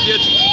nchi yetu.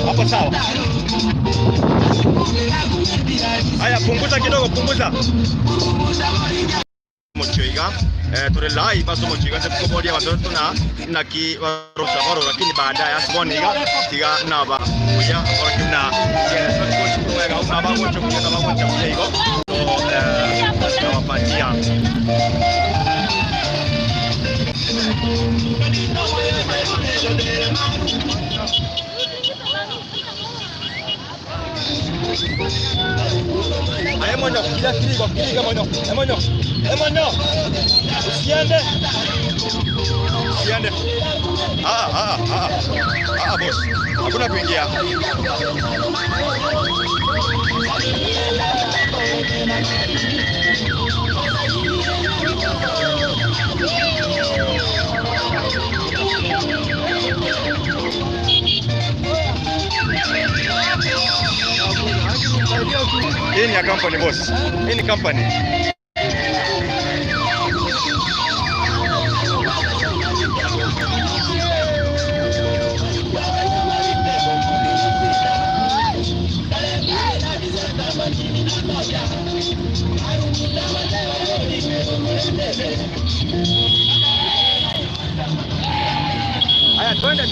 Hapo sawa. Haya, punguza kidogo, punguza. Mochiga tuli live basi mochiga ndipo bodi ya watoto na ki warosa baro, lakini baadaye asiboniga tiga naba kuja wakina ya sasa kuweka una babo chokuja na babo chokuja hiyo to wapatia Emonyo, kila kiliga monyo, emonyo, usiende. Boss, hakuna kuingia. Hii ni ya company boss. Hii ni company. Aya, twende.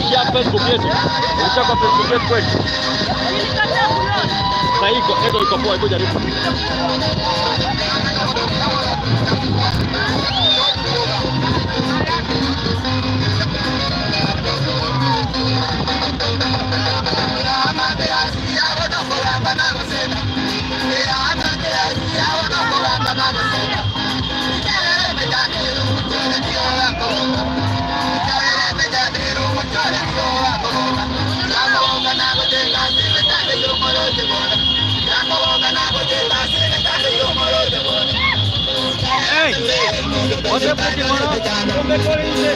Ingia Facebook yetu. Ukisha Facebook yetu kweli. Sasa iko iko poa, iko jaribu. Você pode morar com decorência.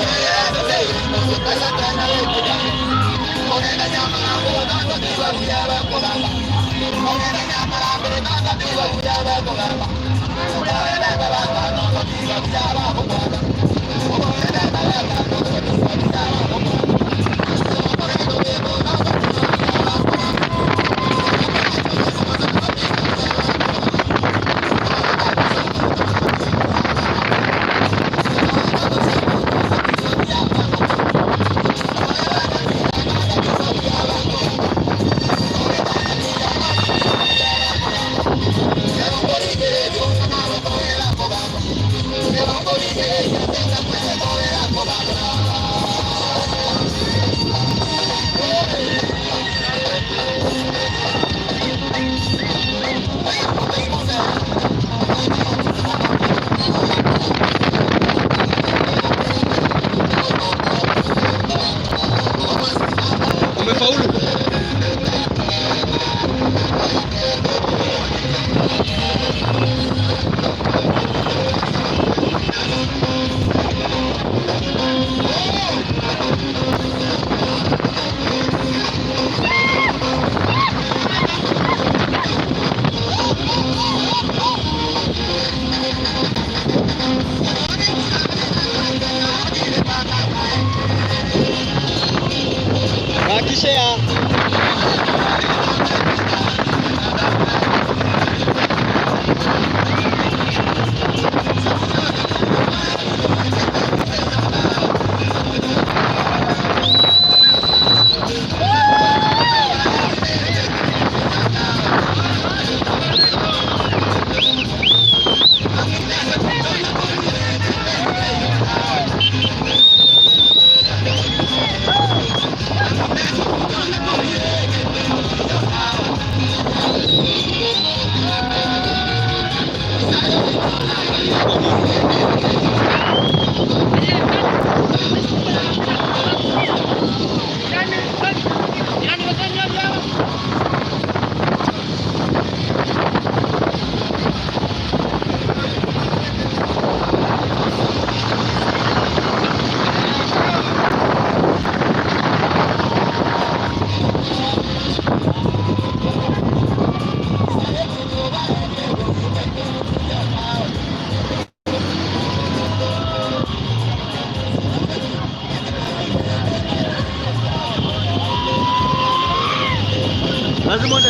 lazima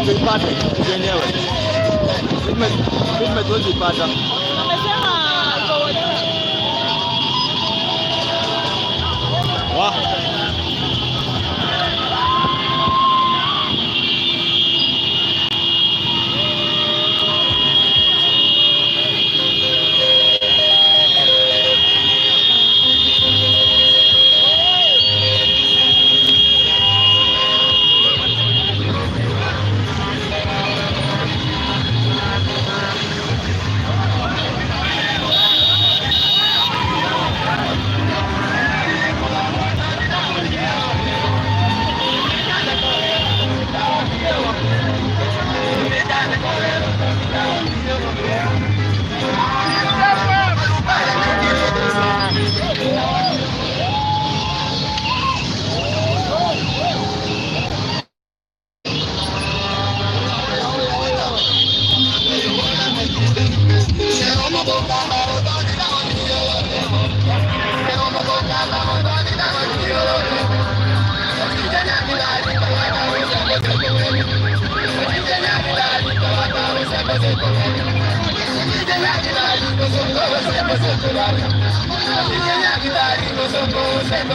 tuipate wenyewe. Mimi tuipata. Amesema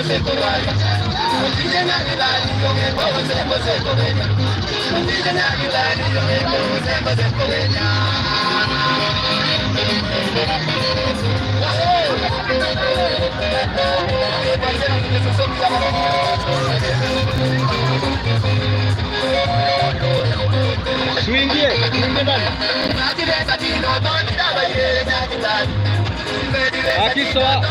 Seco, Swingie ndani. Akisoa.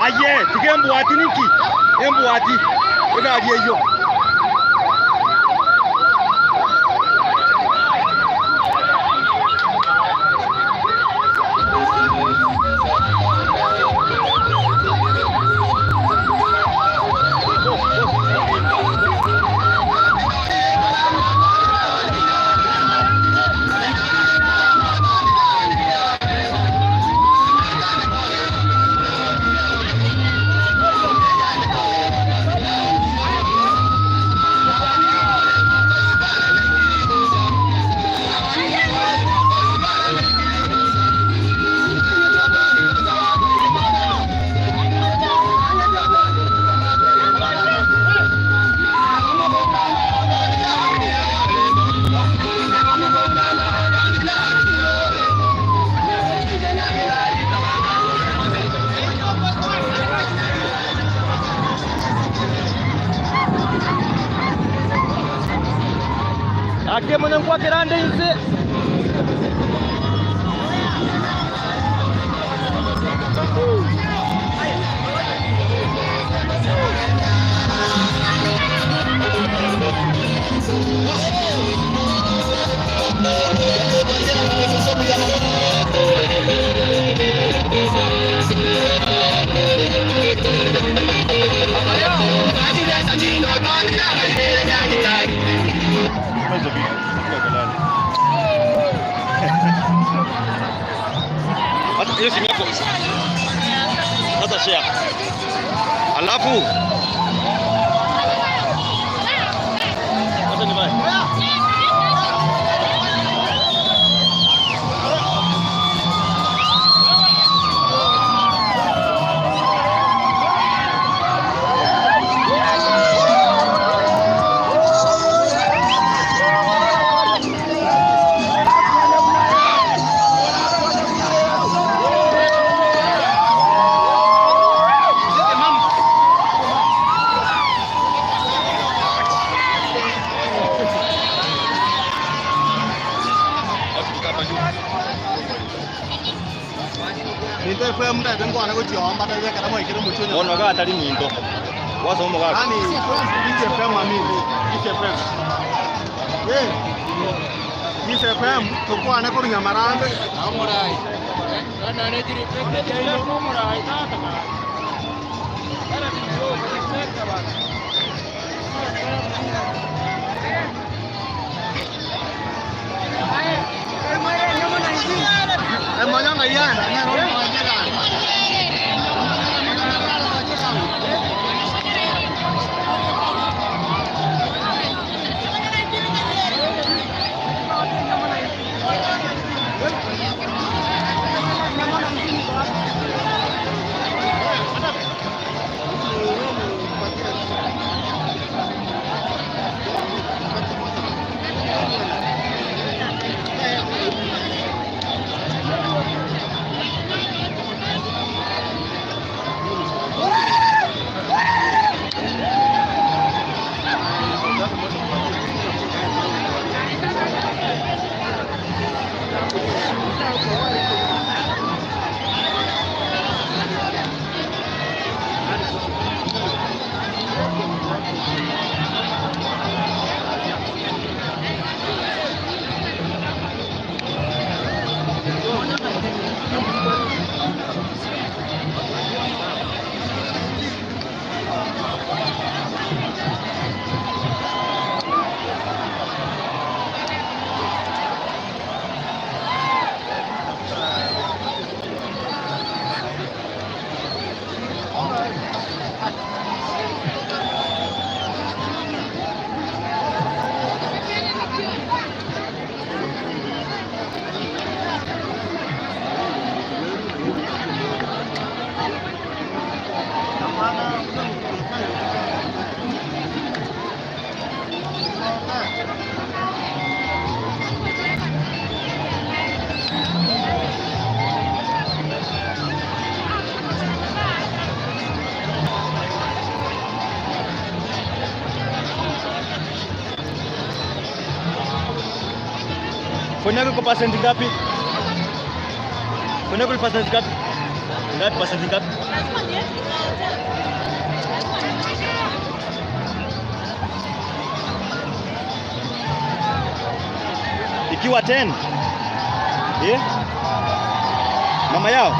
Aye, tigembu ati niki. Embu ati. Ega ayeyo. Ake mwanangu kirande hizi. Hiyo simu yako. Sasa share. Alafu. Sasa ni bye. Ono ga atari mindo. Wazo mo ga. Ani ije fem amini. Ije fem. Ije fem to kwa na ko nyamarambe. Amurai. Ana ne jiri pekte jiri no murai ta ta. Ana biyo pekte ba. Moyo ngai ya. Phone yako iko percent ngapi? Phone yako iko percent ngapi? Ngapi percent ngapi? Ikiwa 10. Mama yao.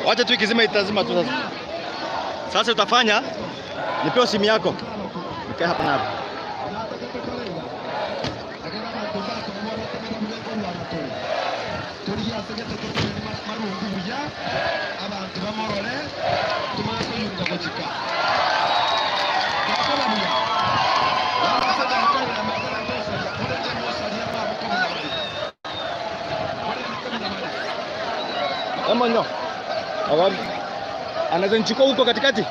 Wacha tu ikizima itazima tu sasa. Sasa utafanya nipewe simu yako. Nikae hapa na hapa. Emonyo. Anaweza nichukua huko katikati?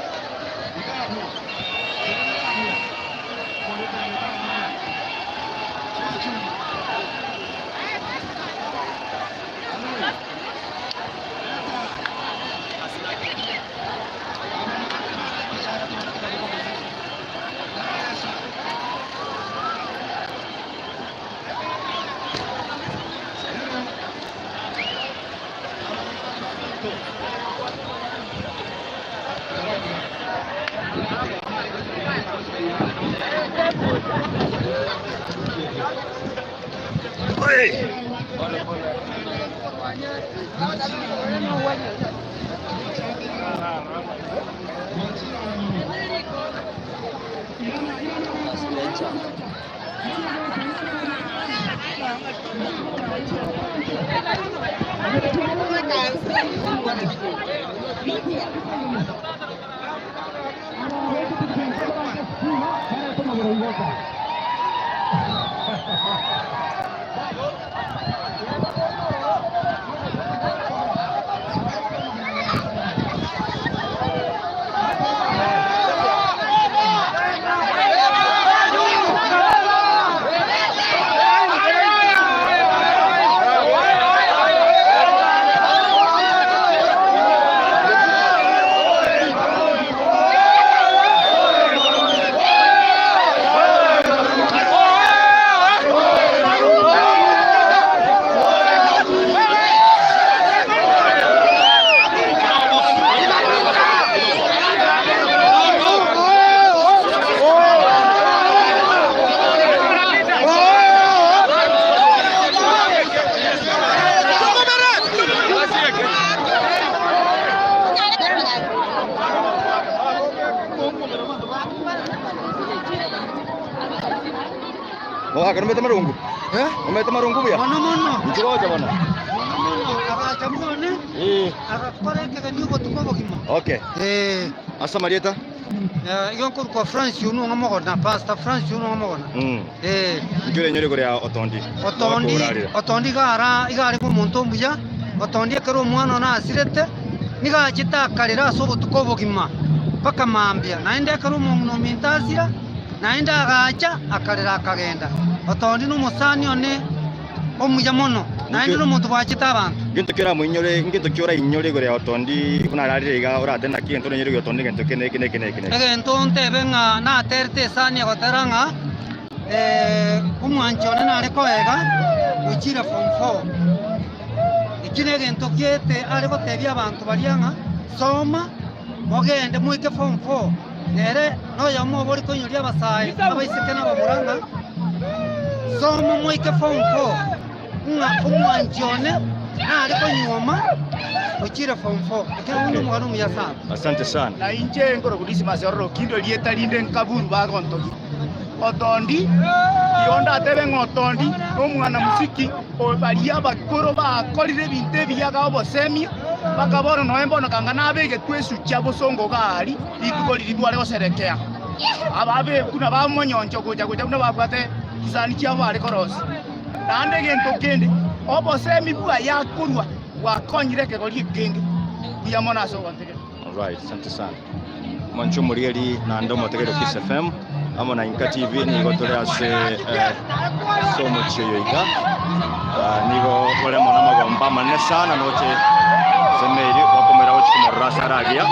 Wah, kan umete marungu. Umete marungu ya? Mana. Njoja bwana. Akamone. Akakore kanyugo tukobo kima. Okay. Asa Marieta. Iyo kwa France yuno ngamogona, pasta France yuno ngamogona. Ngire nyore gore ya Otondi. Otondi gara igari ku muntu mbuya. Otondi akero mwana na asirete. Niga chitakarira sobo tukobo kima. Paka mambia. Naende akero umuntu mintazira. Naenda agacha akarira akagenda. Otondi n'umusani one omuya mono naende no muntu bwachita abantu gintu kira muinyore ngintu kiora inyore gore otondi kuna rarire ga orate na kintu nyore otondi gintu kene egento ntebe nga naterte esani egotera nga omwanchone nare koega gochire form 4 ekine egento kiete are gotebia abantu baria nga soma mogende muike form 4 nere noya mobori konyoria abasai abaiseke n'abamuranga soma muike form 4 nga omwanchone nare konyoma gochire form 4 ekero mwana muya sana. Asante sana na inje ngoro kudisi maserro kindo lieta linde nkaburu bagontoki otondi yonda tebe ngotondi omwana musiki obaria bakoro bakorire binte biyaga obosemi bakaboro noembono kanga nabege twesu chabo songo gari ikugoli litwale oserekea ababe kuna bamonyonjo kuja kuna babwate kisani cyabo ari korosi nande gento kende obosemi bwa yakurwa wakonyire kegoli kende kuyamona so wantege. Alright, asante sana Mancho Murieli na ndomo tegero Kiss FM amo na Inka TV ni gotore ase somo chiyoiga nigo kole mona magomba manne sana noche semeri wakomera ochi kumorasa ragia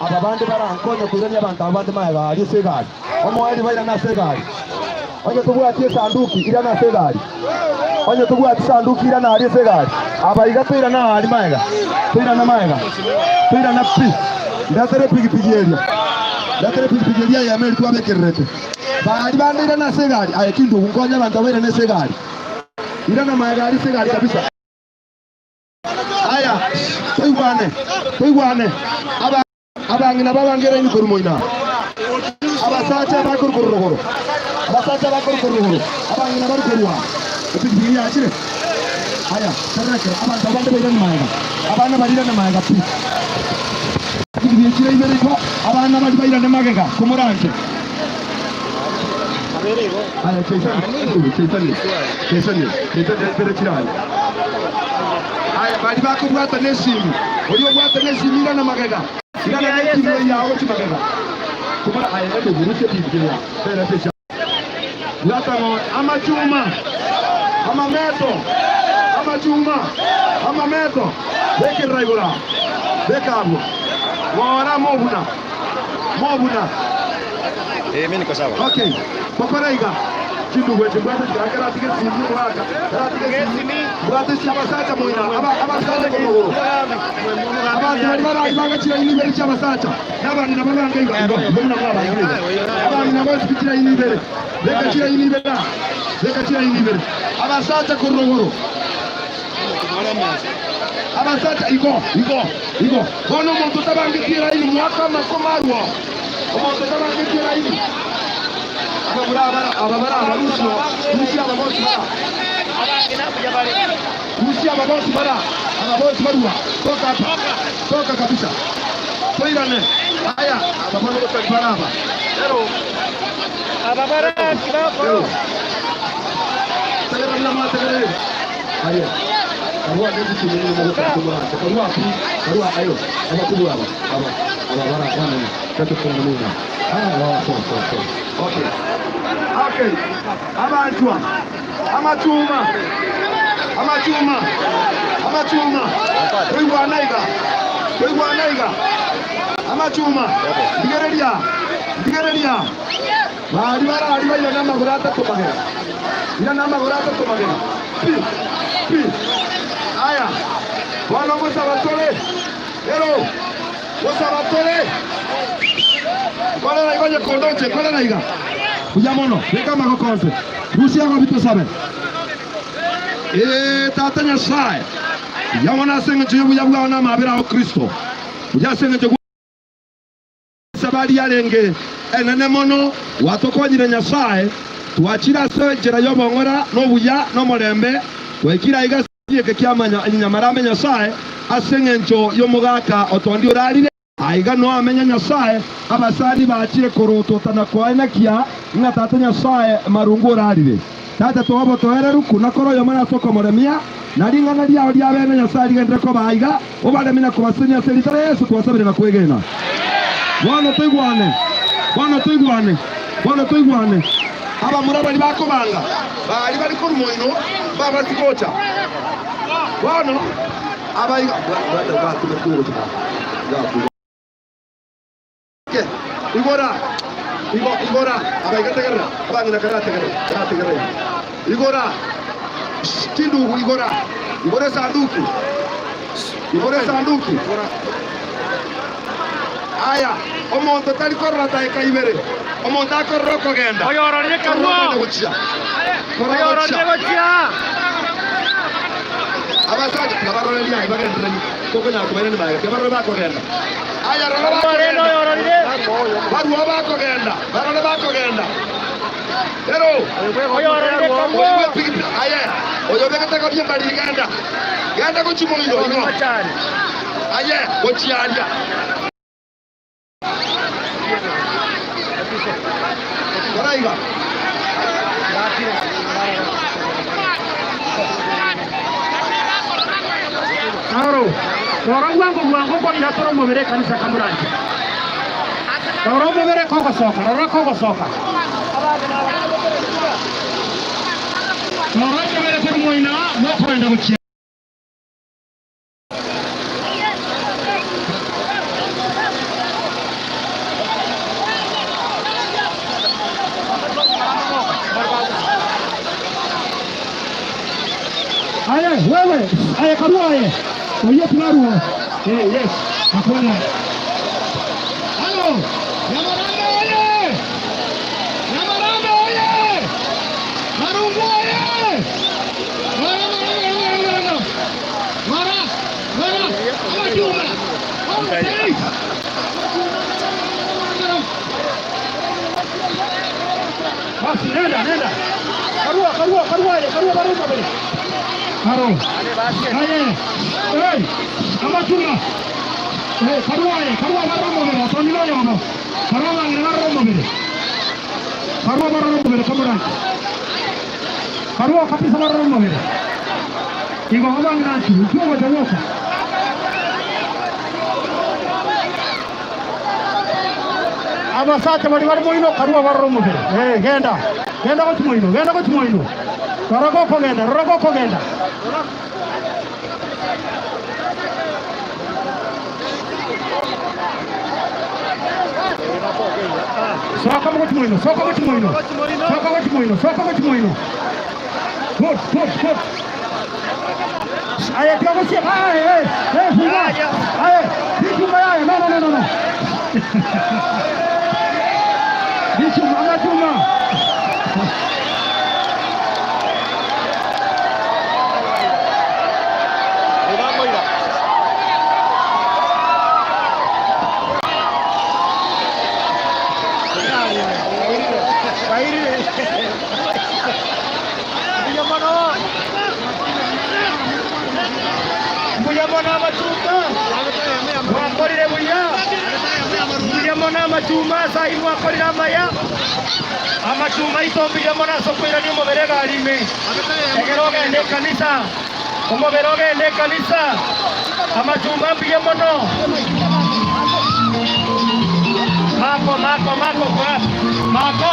ababandi barankonye kuzanya abantu abandi maega ali segari omwali baira na segari onye tubwati sanduki ira na segari onye tubwati sanduki ira na ali segari abaiga tuira na ali maega tuira na pi ndatere pigi eria ya meri twabekerete bali bandira na segari ayekindu nkonya abantu baira na segari ira na maega ali segari kabisa. Aya tuigwane abangina babangera ni kurumoina abasacha bakuruguru abangina barukurwa epigiri yachire aya sarake abantu abandi bayirana maega abana barirana maega pi epigiri yachire ibere ko abana bali bayirana magega kumuranje aya chesani ibere chirani aya bali bakubwata nesimu oli obwata nesimu ira na magega ira na nesimu yawo chimagega kumara aya ndo buruse bibya bera pesha latamo amachuma amameto beke regular bekabo wara mobuna mimi niko sawa. Okay pokoraiga kindu wetu bwata kagara tige simu waka tige simu bwata shabasacha moina abasacha komogoro abandi bali baraga chira ini bere shabasacha nabandi nabanga ingo mbona mwaba ingo abandi nabandi chira ini bere leka chira ini bere abasacha korogoro abasacha iko kono muntu tabangi chira ini mwaka makomarwa omuntu tabangi chira ini ababara abarusi ababosi barua toka kabisa toirane haya ababara baraba ero ababara kibako tegera mama tegera haya karua ndio kimeni mmoja karua ayo abakubwa ababara kwana tatu kwa mlima okay abantwa amachuma toigwanaiga amachuma ndigereria bali baira namaguru atatu magera pi aya wana musabatole ero musabatole Kwala naiga kondoche, kwala naiga. Kujamono, beka makokonse. Rusia kwa vitu sabe. Tatanya sai. yabona senge yubuya bwana mabera o Kristo uja senge sabali yarenge enene mono watokonyire Nyasaye twachira se njira yobongora no buya no morembe wekira igasiye kiamanya nyamarame Nyasaye asenge ncho yomugaka otondi urarire aiga no amenya Nyasaye abasani bachire koroto tanakoina kia ngatata Nyasaye marungu urarire tata tobo tohereru kuna koro yomana soko moremia naringana lya lya bene Nyasaye ligendre ko baiga obalemina kubasenya selitare Yesu twasabire na kwegena Bwana tuigwane aba murabali bakobanga bali ku moino baba sikocha bwana abaiga igora abaiga tegera abangina karate igora tindu igora sanduki aya omonto tali korra ta kaibere omonto akorro kogenda oyororye karwa oyororye gochia abasaje tabarore lya ibagenda koko na kubere ni baga tabarore bakogenda aya roro oyororye baru abakogenda barore bakogenda pero oyororye karwa aya oyobeka takabye bali genda gochimoido ino aya gochialia Baraiga. Aro, orang wangu kwa inatoro mobere kanisa kamuranje. Orang mobere koko soka. Orang mobere kwa moina, mo kwenda kuchia. Wewe, aya karua ye. Oye tunaruo. Yes. Hakuna. Halo. Yamaranda oye. Marungu oye. Mara. Amajuma. Okay. Basi nenda. Karua baru kabisa. Haro. Hey, amachuma. Karua baromobere, atonilo yono. Karua baromobere. Kamuran. Karua kapisa baromobere. Ingo habangina chu, chuo jawoka. Abasate bari moino karua baromobere. Hey, genda ko moino. Rorogo kogenda. Soka mo moino. Good. Aye, tiago si. Fuga. Aye, dichuma. No. Dichuma. Amachuma sai mwa korira maya amachuma itombire mona sokwira ni mobere garime egeroge ne kanisa omoberoge ne kanisa amachuma mbiye mono mako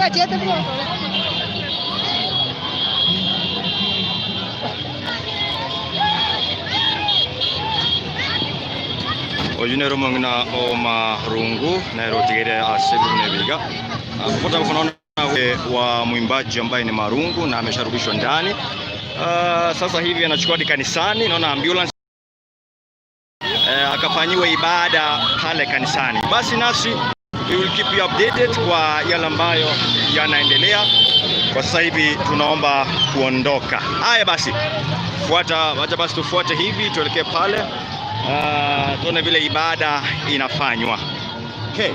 chete bro. Ojune romongna o marungu na rotigere asibu nebiga. Kupata kunaona wa mwimbaji ambaye ni Marungu na amesharudishwa ndani. Sasa hivi anachukua hadi kanisani, naona ambulance akafanyiwa ibada pale kanisani. Basi nasi we will keep you updated kwa yale ambayo yanaendelea. Kwa sasa hivi tunaomba kuondoka. Haya basi, wacha basi tufuate hivi tuelekee pale. Tuone vile ibada inafanywa. Okay.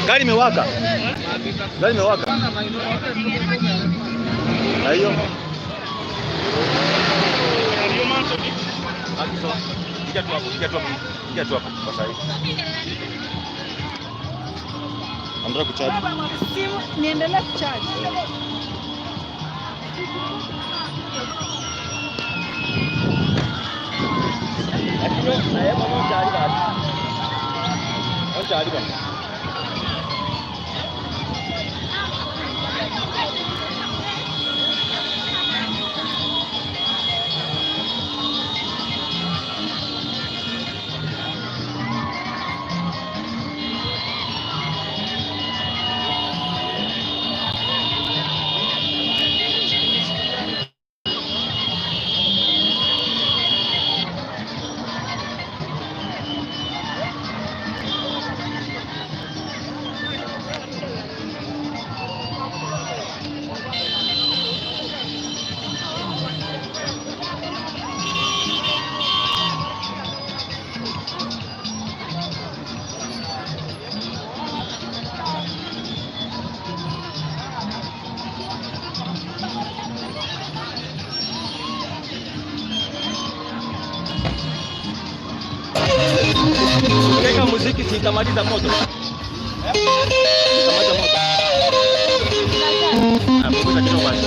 Gari imewaka. Gari imewaka. Hayo. Ingia tu hapo kwa sasa. Anataka kuchaji. Simu niendelee kuchaji. Keka muziki sitamaliza moto. Sitamaliza moto. Punguza kidogo basi.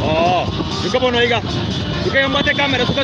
Oh, suka bono iga. Suka yang mate kamera, suka.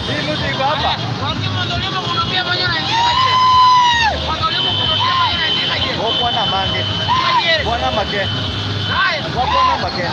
Hii muziki hapa. Bwana mange. Bwana make. Bwana make.